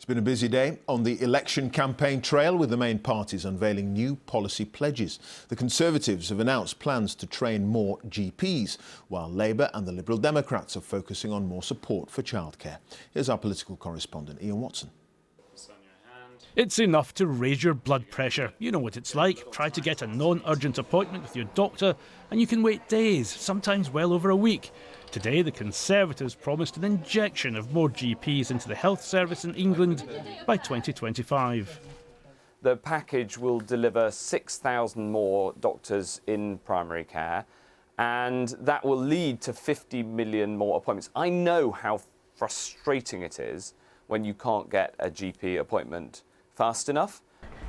It's been a busy day on the election campaign trail, with the main parties unveiling new policy pledges. The Conservatives have announced plans to train more GPs, while Labour and the Liberal Democrats are focusing on more support for childcare. Here's our political correspondent, Ian Watson. It's enough to raise your blood pressure. You know what it's like. Try to get a non-urgent appointment with your doctor and you can wait days, sometimes well over a week. Today, the Conservatives promised an injection of more GPs into the health service in England by 2025. The package will deliver 6,000 more doctors in primary care, and that will lead to 50 million more appointments. I know how frustrating it is when you can't get a GP appointment fast enough.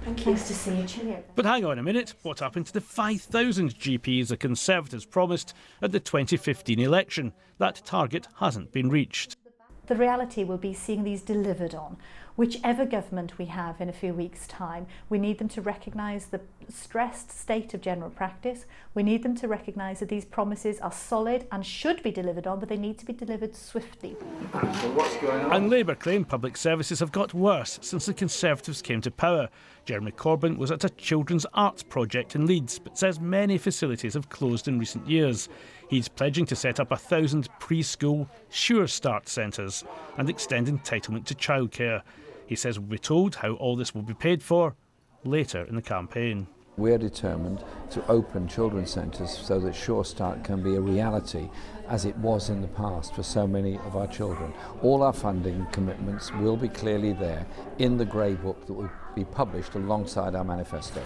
Thank you. Nice to see you, Julia. But hang on a minute, what happened to the 5,000 GPs the Conservatives promised at the 2015 election? That target hasn't been reached. The reality will be seeing these delivered on. Whichever government we have in a few weeks' time, we need them to recognise the stressed state of general practice. We need them to recognise that these promises are solid and should be delivered on, but they need to be delivered swiftly. So what's going on? And Labour claim public services have got worse since the Conservatives came to power. Jeremy Corbyn was at a children's arts project in Leeds, but says many facilities have closed in recent years. He's pledging to set up 1,000 preschool Sure Start centres and extend entitlement to childcare. He says we'll be told how all this will be paid for later in the campaign. We're determined to open children's centres so that Sure Start can be a reality, as it was in the past for so many of our children. All our funding commitments will be clearly there in the grey book that will be published alongside our manifesto.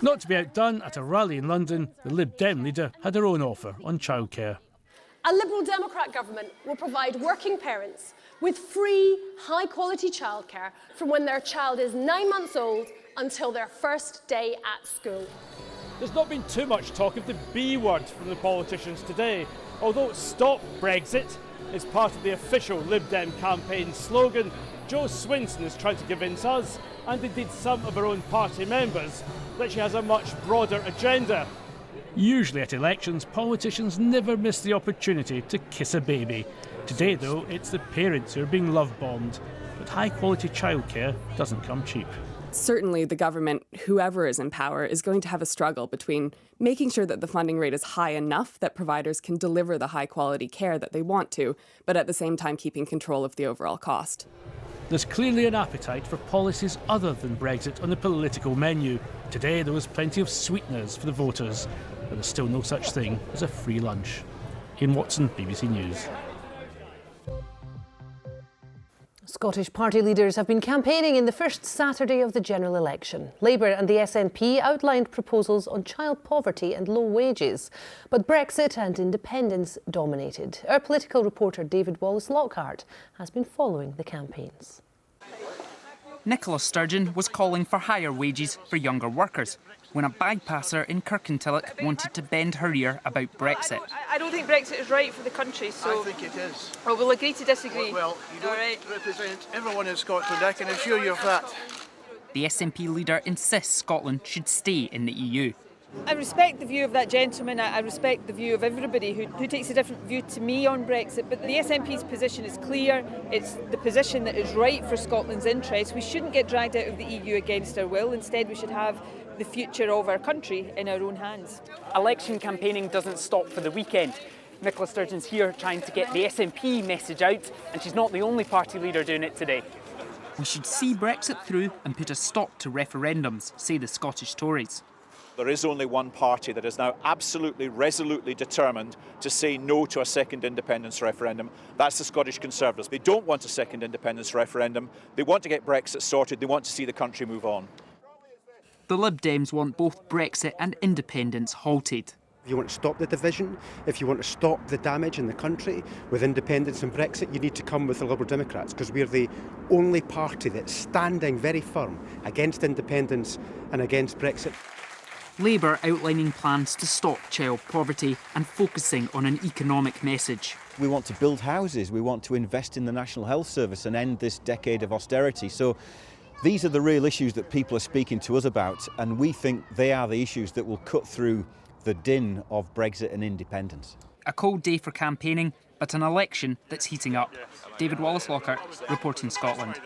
Not to be outdone, at a rally in London, the Lib Dem leader had her own offer on childcare. A Liberal Democrat government will provide working parents with free, high-quality childcare from when their child is 9 months old until their first day at school. There's not been too much talk of the B word from the politicians today, although Stop Brexit is part of the official Lib Dem campaign slogan. Jo Swinson is trying to convince us, and indeed some of her own party members, that she has a much broader agenda. Usually at elections, politicians never miss the opportunity to kiss a baby. Today, though, it's the parents who are being love-bombed. But high-quality childcare doesn't come cheap. Certainly the government, whoever is in power, is going to have a struggle between making sure that the funding rate is high enough that providers can deliver the high-quality care that they want to, but at the same time keeping control of the overall cost. There's clearly an appetite for policies other than Brexit on the political menu. Today there was plenty of sweeteners for the voters, but there's still no such thing as a free lunch. Ian Watson, BBC News. Scottish party leaders have been campaigning in the first Saturday of the general election. Labour and the SNP outlined proposals on child poverty and low wages, but Brexit and independence dominated. Our political reporter David Wallace-Lockhart has been following the campaigns. Nicola Sturgeon was calling for higher wages for younger workers when a bypasser in Kirkintilloch wanted to bend her ear about Brexit. I don't think Brexit is right for the country, so... I think it is. Oh, we'll agree to disagree. Well, you don't represent everyone in Scotland, I can assure you of that. The SNP leader insists Scotland should stay in the EU. I respect the view of that gentleman, I respect the view of everybody who takes a different view to me on Brexit, but the SNP's position is clear. It's the position that is right for Scotland's interests. We shouldn't get dragged out of the EU against our will. Instead, we should have the future of our country in our own hands. Election campaigning doesn't stop for the weekend. Nicola Sturgeon's here trying to get the SNP message out, and she's not the only party leader doing it today. We should see Brexit through and put a stop to referendums, say the Scottish Tories. There is only one party that is now absolutely, resolutely determined to say no to a second independence referendum. That's the Scottish Conservatives. They don't want a second independence referendum. They want to get Brexit sorted. They want to see the country move on. The Lib Dems want both Brexit and independence halted. If you want to stop the division, if you want to stop the damage in the country with independence and Brexit, you need to come with the Liberal Democrats, because we're the only party that's standing very firm against independence and against Brexit. Labour outlining plans to stop child poverty and focusing on an economic message. We want to build houses, we want to invest in the National Health Service and end this decade of austerity. So these are the real issues that people are speaking to us about, and we think they are the issues that will cut through the din of Brexit and independence. A cold day for campaigning, but an election that's heating up. David Wallace-Lockhart, reporting Scotland.